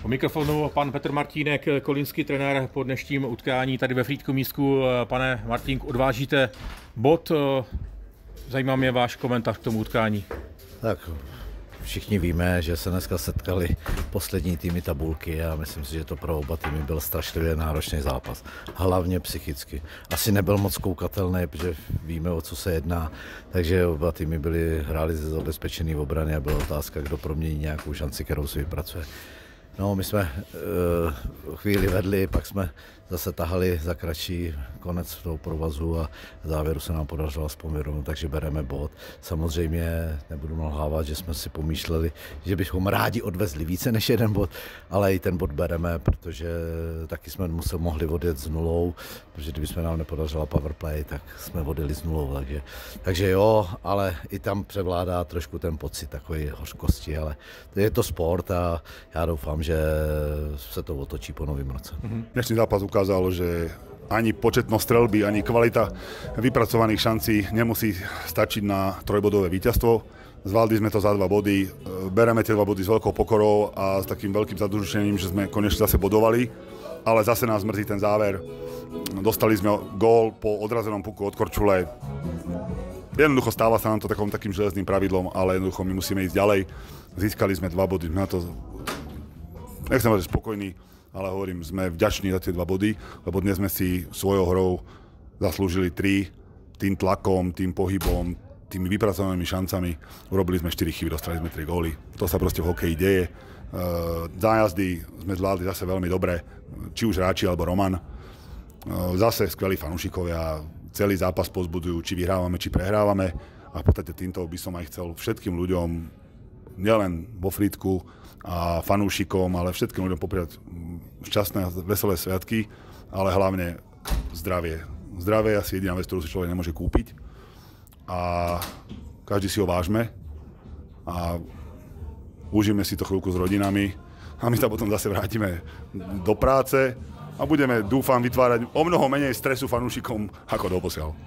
U mikrofonu pan Petr Martínek, kolínský trenér po dnešním utkání tady ve Frýdku-Místku. Pane Martínk, odvážíte bod. Zajímá mě váš komentář k tomu utkání. Tak všichni víme, že se dneska setkali poslední týmy tabulky a myslím si, že to pro oba týmy byl strašlivě náročný zápas. Hlavně psychicky. Asi nebyl moc koukatelný, protože víme, o co se jedná, takže oba týmy hráli ze zabezpečený obrany a byla otázka, kdo promění nějakou šanci, kterou si vypracuje. No, my jsme chvíli vedli, pak jsme zase tahali za kratší konec toho provazu a v závěru se nám podařilo aspoň vyrovnat, takže bereme bod. Samozřejmě nebudu nalhávat, že jsme si pomýšleli, že bychom rádi odvezli více než jeden bod, ale i ten bod bereme, protože taky jsme mohli odjet s nulou, protože kdybychom nám nepodařila powerplay, tak jsme odjeli s nulou, takže jo, ale i tam převládá trošku ten pocit takové hořkosti, ale je to sport a já doufám, že se to otočí po novým roce. Dnešný zápas ukázal, že ani početnosť strelby, ani kvalita vypracovaných šancí nemusí stačiť na trojbodové víťazstvo. Zvládli sme to za 2 body, bereme tie 2 body s veľkou pokorou a s takým veľkým zadúšením, že sme konečne zase bodovali, ale zase nás mrzí ten záver. Dostali sme gól po odrazenom puku od Korčule. Jednoducho stáva sa nám to takým železným pravidlom, ale jednoducho my musíme ísť ďalej. Získali sme 2 body, na to nechcem byť spokojný, ale hovorím, sme vďační za tie 2 body, lebo dnes sme si svojou hrou zaslúžili 3, tým tlakom, tým pohybom, tými vypracovanými šancami. Urobili sme 4 chyby, dostali sme 3 góly. To sa proste v hokeji deje. Zájazdy sme zvládli zase veľmi dobre, či už hráči alebo Roman. Zase skvelí fanúšikovia, celý zápas pozbudujú, či vyhrávame, či prehrávame. A v podstate týmto by som aj chcel všetkým ľuďom, nielen vo Frýdku a fanúšikom, ale všetkým ľuďom popriať šťastné a veselé sviatky, ale hlavne zdravie. Zdravie je asi jediná vec, ktorú si človek nemôže kúpiť. A každý si ho vážme a užijeme si to chvíľku s rodinami a my sa potom zase vrátime do práce a budeme, dúfam, vytvárať o mnoho menej stresu fanúšikom ako doposiaľ.